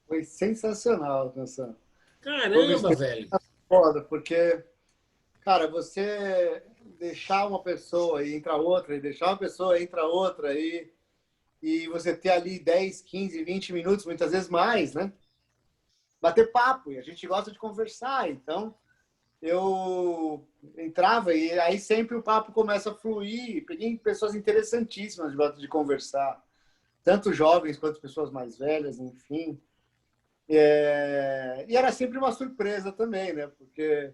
Foi sensacional, Canção. Caramba, velho. Foda, porque, cara, você deixar uma pessoa e entrar outra, e deixar uma pessoa e entrar outra, e você ter ali 10, 15, 20 minutos, muitas vezes mais, né? Bater papo, e a gente gosta de conversar, então eu entrava e aí sempre o papo começa a fluir, peguei pessoas interessantíssimas de conversar, tanto jovens quanto pessoas mais velhas, enfim. E era sempre uma surpresa também, né? Porque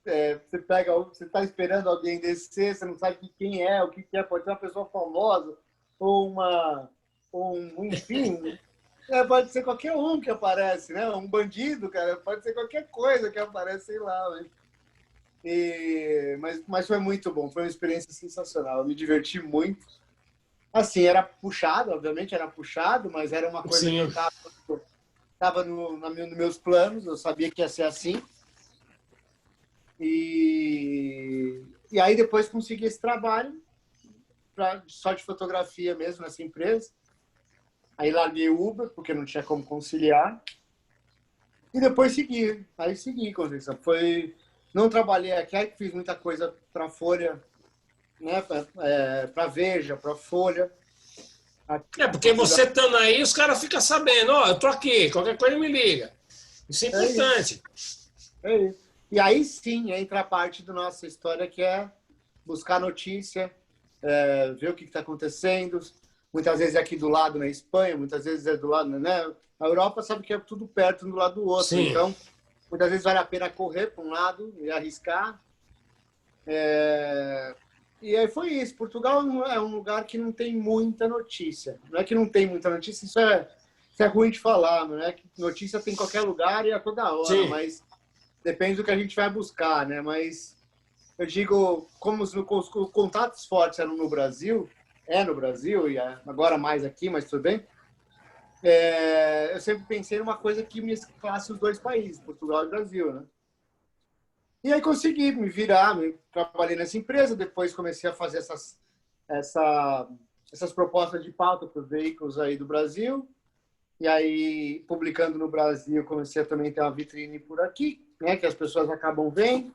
você está esperando alguém descer, você não sabe quem é, o que é, pode ser uma pessoa famosa ou enfim, pode ser qualquer um que aparece, né? Um bandido, cara, pode ser qualquer coisa que aparece, sei lá. Né? Mas foi muito bom, foi uma experiência sensacional, eu me diverti muito. Assim, era puxado, obviamente era puxado, mas era uma coisa Sim. que eu estava nos meus planos, eu sabia que ia ser assim. E aí depois consegui esse trabalho só de fotografia mesmo nessa empresa. Aí larguei o Uber, porque não tinha como conciliar. E depois segui. Aí segui, Conceição. Não trabalhei aqui, aí fiz muita coisa para Folha, né? Para Veja, para Folha. Aqui É, em porque Portugal. você estando aí, os caras ficam sabendo, ó, eu tô aqui, qualquer coisa me liga. Isso é É isso, importante. é isso. E aí sim entra a parte da nossa história que é buscar notícia, ver o que está acontecendo. Muitas vezes é aqui do lado na Espanha, muitas vezes é do lado, né? A Europa sabe que é tudo perto um do lado do outro. Sim, Então, muitas vezes vale a pena correr para um lado e arriscar. E aí foi isso. Portugal é um lugar que não tem muita notícia. Não é que não tem muita notícia, isso é ruim de falar. Não é que notícia tem em qualquer lugar e a toda hora, sim. mas depende do que a gente vai buscar, né? Mas eu digo, como os contatos fortes eram no Brasil, no Brasil, e agora mais aqui, mas tudo bem. Eu sempre pensei numa coisa que mesclasse os dois países, Portugal e Brasil, né? E aí consegui me virar, trabalhei nessa empresa, depois comecei a fazer essas propostas de pauta para os veículos aí do Brasil, e aí publicando no Brasil comecei a também ter uma vitrine por aqui, né, que as pessoas acabam vendo,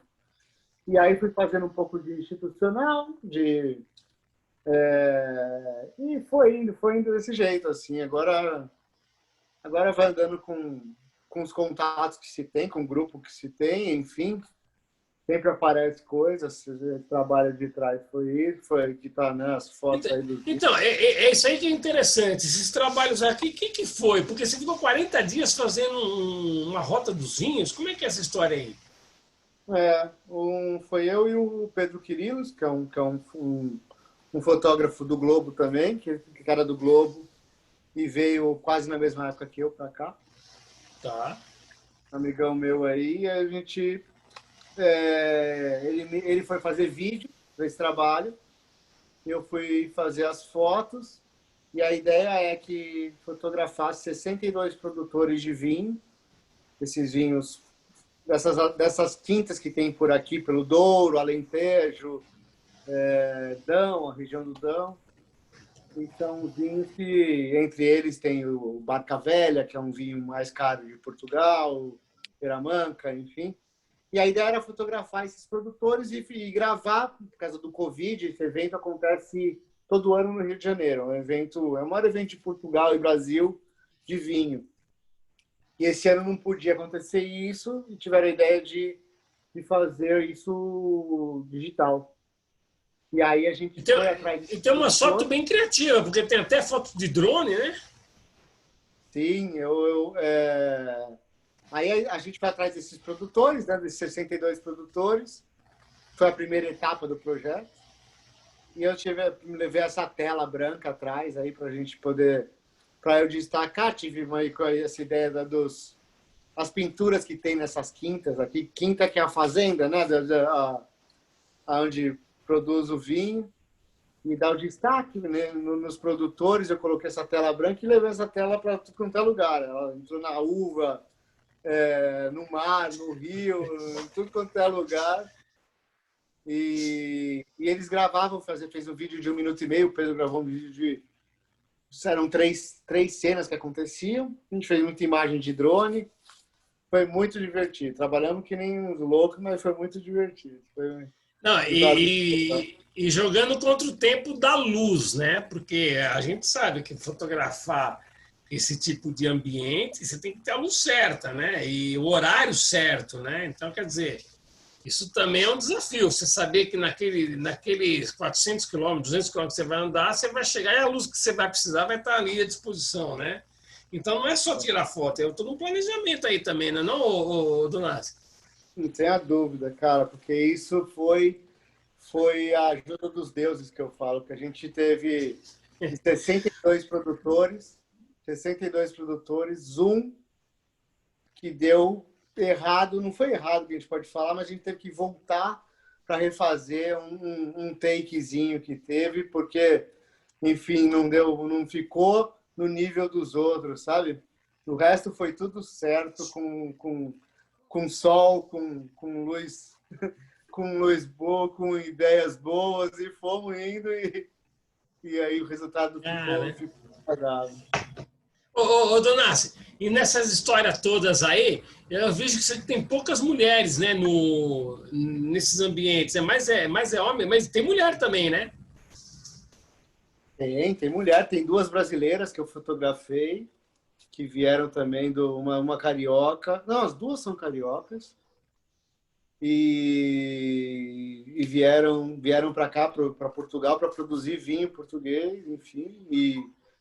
e aí fui fazendo um pouco de institucional, e foi indo desse jeito, assim, agora vai andando com os contatos que se tem, com o grupo que se tem, enfim, sempre aparece coisas, trabalho de trás foi isso, foi que tá, né, as fotos aí dos vídeos. Então, é isso aí que é interessante. Esses trabalhos aqui, o que foi? Porque você ficou 40 dias fazendo uma rota dos vinhos. Como é que é essa história aí? Foi eu e o Pedro Quirilos, que é um fotógrafo do Globo também, que era do Globo e veio quase na mesma época que eu para cá, Tá. amigão meu aí, e a gente, ele foi fazer vídeo desse trabalho, eu fui fazer as fotos, e a ideia é que fotografasse 62 produtores de vinho, esses vinhos, dessas quintas que tem por aqui, pelo Douro, Alentejo, Dão, a região do Dão. E são vinhos que, entre eles, tem o Barca Velha, que é um vinho mais caro de Portugal, Peramanca, enfim. E a ideia era fotografar esses produtores e gravar, por causa do Covid, esse evento acontece todo ano no Rio de Janeiro. É o maior evento de Portugal e Brasil de vinho. E esse ano não podia acontecer isso e tiveram a ideia de fazer isso digital. E aí a gente Então, foi atrás desses então é uma sorte produtores. bem criativa, porque tem até foto de drone, né? Sim, aí a gente foi atrás desses produtores, né, desses 62 produtores. Foi a primeira etapa do projeto. E eu levei essa tela branca atrás aí para a gente poder, para eu destacar, tive essa ideia as pinturas que tem nessas quintas aqui. Quinta que é a fazenda, né, onde produz o vinho. E dá o destaque, né, nos produtores. Eu coloquei essa tela branca e levei essa tela para tudo quanto é lugar. Ela entrou na uva, no mar, no rio, em tudo quanto é lugar. E eles gravavam, fez um vídeo de 1 minuto e meio. O Pedro gravou um vídeo de. Eram três cenas que aconteciam. A gente fez muita imagem de drone. Foi muito divertido. Trabalhamos que nem uns loucos, mas foi muito divertido. Não, Foi dado. e jogando contra o tempo da luz, né? Porque a gente sabe que fotografar esse tipo de ambiente, você tem que ter a luz certa, né? E o horário certo, né? Então, quer dizer, isso também é um desafio. Você saber que naqueles 400 quilômetros, 200 quilômetros que você vai andar, você vai chegar e a luz que você vai precisar vai estar ali à disposição, né? Então, não é só tirar foto, é todo um planejamento aí também, não é não, Donazzi? Não tenha dúvida, cara, porque isso foi a ajuda dos deuses que eu falo, que a gente teve 62 produtores, 62 produtores, um que deu errado, não foi errado que a gente pode falar, mas a gente teve que voltar para refazer um takezinho que teve, porque, enfim, não ficou no nível dos outros, sabe? O resto foi tudo certo, com sol, com luz, com luz boa, com ideias boas, e fomos indo, e aí o resultado ficou Cara, agradável. Donassi, E nessas histórias todas aí, eu vejo que você tem poucas mulheres, né, nesses ambientes. É mais homem, mas tem mulher também, né? Tem mulher, tem duas brasileiras que eu fotografei, que vieram também uma carioca. Não, as duas são cariocas. E vieram para cá, para Portugal, para produzir vinho português, enfim. E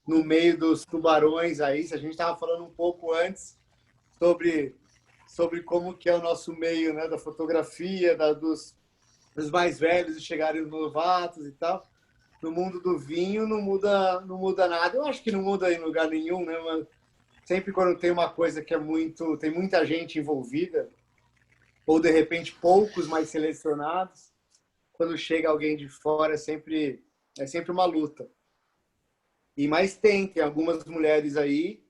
no meio dos tubarões aí, se a gente estava falando um pouco antes sobre como que é o nosso meio, né, da fotografia, dos mais velhos e chegarem os novatos e tal. No mundo do vinho não muda nada. Eu acho que não muda em lugar nenhum, né? Mas sempre quando tem uma coisa que tem muita gente envolvida, ou de repente poucos mais selecionados, quando chega alguém de fora é sempre uma luta. E mais tem algumas mulheres aí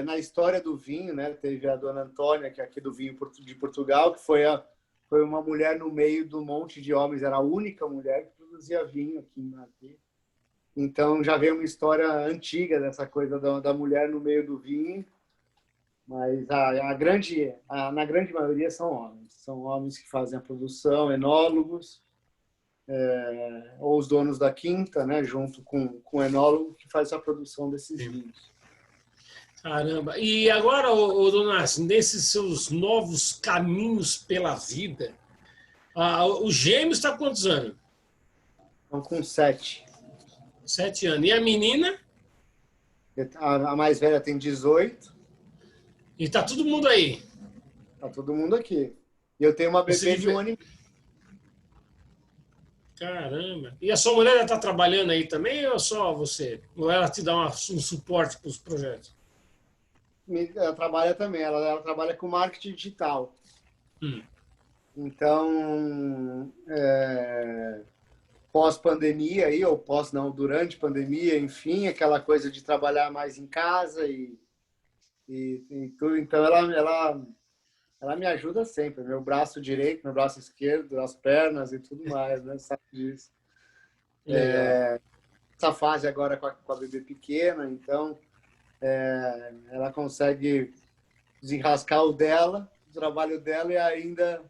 na história do vinho, né? Teve a dona Antônia, que é aqui do vinho de Portugal, que foi uma mulher no meio do monte de homens, era a única mulher que produzia vinho aqui. Então já veio uma história antiga dessa coisa da mulher no meio do vinho, mas na grande maioria são homens. São homens que fazem a produção, enólogos, ou os donos da quinta, né, junto com o enólogo que faz a produção desses vinhos. Caramba. E agora, Donás, nesses seus novos caminhos pela vida, o gêmeo está com quantos anos? Então, com 7. 7 anos. E a menina? A mais velha tem 18. E tá todo mundo aí? Tá todo mundo aqui. E eu tenho uma bebê de 1 ano e meio. Caramba. E a sua mulher está trabalhando aí também ou só você? Ou ela te dá um suporte para os projetos? Ela trabalha também. Ela trabalha com marketing digital. Então, pós-pandemia aí, ou durante pandemia, enfim, aquela coisa de trabalhar mais em casa e tudo. Então, ela me ajuda sempre. Meu braço direito, meu braço esquerdo, as pernas e tudo mais, né? Sabe disso. Essa fase agora com a bebê pequena, então ela consegue desenrascar o trabalho dela, e ainda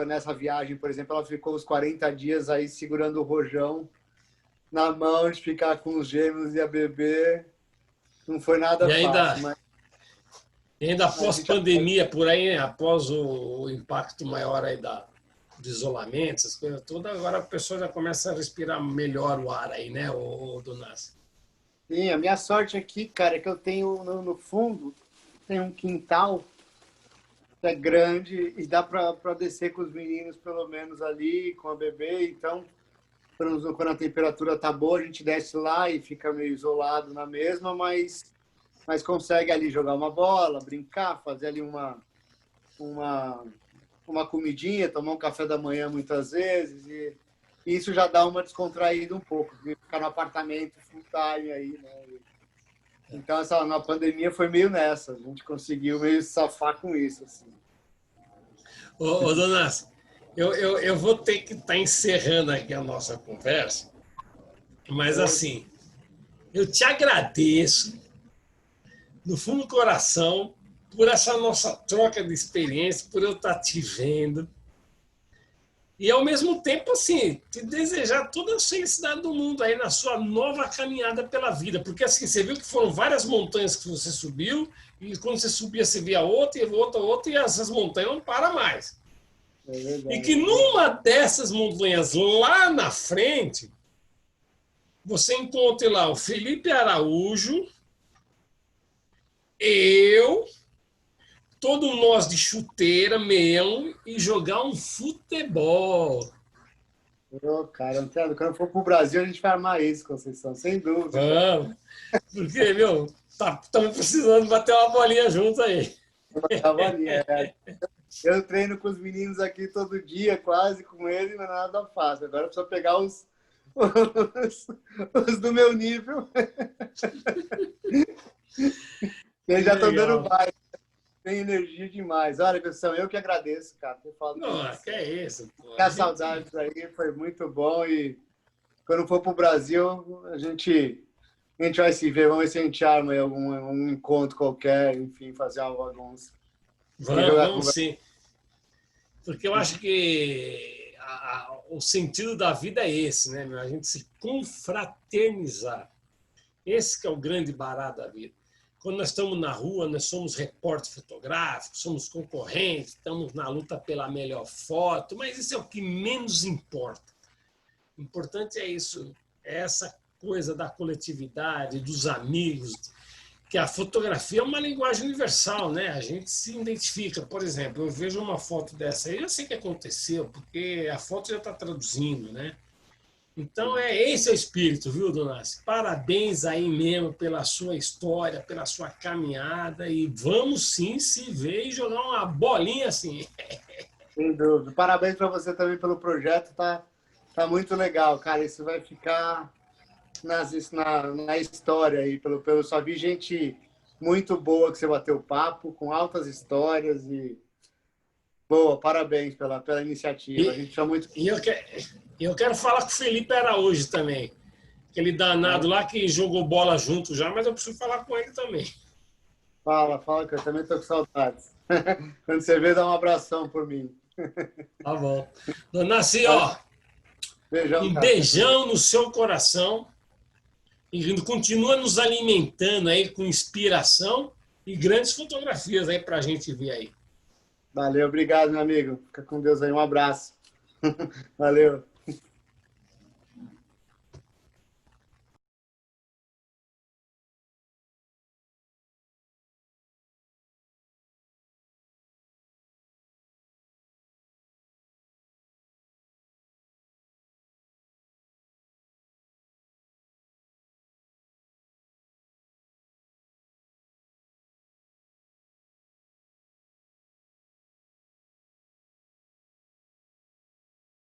nessa viagem, por exemplo, ela ficou uns 40 dias aí segurando o rojão na mão, de ficar com os gêmeos e a bebê. Não foi nada fácil. E ainda após pandemia, por aí, né? Após o impacto maior aí do isolamento, essas coisas todas, agora a pessoa já começa a respirar melhor o ar aí, né, Donás? Sim, a minha sorte aqui, cara, é que eu tenho no fundo, tem um quintal que é grande e dá para descer com os meninos, pelo menos ali, com a bebê. Então, quando a temperatura tá boa, a gente desce lá e fica meio isolado na mesma, mas consegue ali jogar uma bola, brincar, fazer ali uma comidinha, tomar um café da manhã muitas vezes, e isso já dá uma descontraída um pouco, ficar no apartamento full time aí, né? Então, na pandemia foi meio nessa, a gente conseguiu meio safar com isso, assim. Donás, eu vou ter que estar encerrando aqui a nossa conversa, mas assim, eu te agradeço no fundo do coração por essa nossa troca de experiência, por eu estar te vendo. E, ao mesmo tempo, assim, te desejar toda a felicidade do mundo aí na sua nova caminhada pela vida. Porque, assim, você viu que foram várias montanhas que você subiu, e quando você subia, você via outra, e outra, e essas montanhas não param mais. E que numa dessas montanhas, lá na frente, você encontre lá o Felipe Araújo, todo nós de chuteira, meião, e jogar um futebol. Cara, quando eu for pro Brasil, a gente vai armar isso, Conceição, sem dúvida. Vamos. Porque, estamos precisando bater uma bolinha junto aí. Eu treino com os meninos aqui todo dia, quase com eles, não é nada fácil. Agora precisa pegar os do meu nível. Eles já estão dando baile. Tem energia demais. Olha, Conceição, eu que agradeço, cara. Não, que é isso. A saudade aí foi muito bom, e quando for pro Brasil, a gente A gente vai se ver, vamos ver se a gente arma aí um encontro qualquer, enfim, fazer uma bagunça. Vamos sim. Porque eu acho que o sentido da vida é esse, né, meu? A gente se confraternizar. Esse que é o grande barato da vida. Quando nós estamos na rua, nós somos repórter fotográfico, somos concorrentes, estamos na luta pela melhor foto, mas isso é o que menos importa. O importante é isso, é essa coisa da coletividade, dos amigos, que a fotografia é uma linguagem universal, né? A gente se identifica. Por exemplo, eu vejo uma foto dessa aí, eu sei o que aconteceu, porque a foto já está traduzindo, né? Então, esse é o espírito, viu, Donassi? Parabéns aí mesmo pela sua história, pela sua caminhada, e vamos sim se ver e jogar uma bolinha assim. Sem dúvida. Parabéns para você também pelo projeto, tá muito legal, cara. Isso vai ficar na história aí. Só vi gente muito boa que você bateu papo, com altas histórias e boa, parabéns pela iniciativa. A gente tá muito. E eu quero falar com o Felipe Araújo também. Aquele danado lá que jogou bola junto já, mas eu preciso falar com ele também. Fala, que eu também tô com saudades. Quando você vê, dá um abração por mim. Tá bom. Donassi, ó, beijão, um cara. beijão no seu coração e continua nos alimentando aí com inspiração e grandes fotografias aí pra gente ver aí. Valeu, obrigado, meu amigo. Fica com Deus aí, um abraço. Valeu.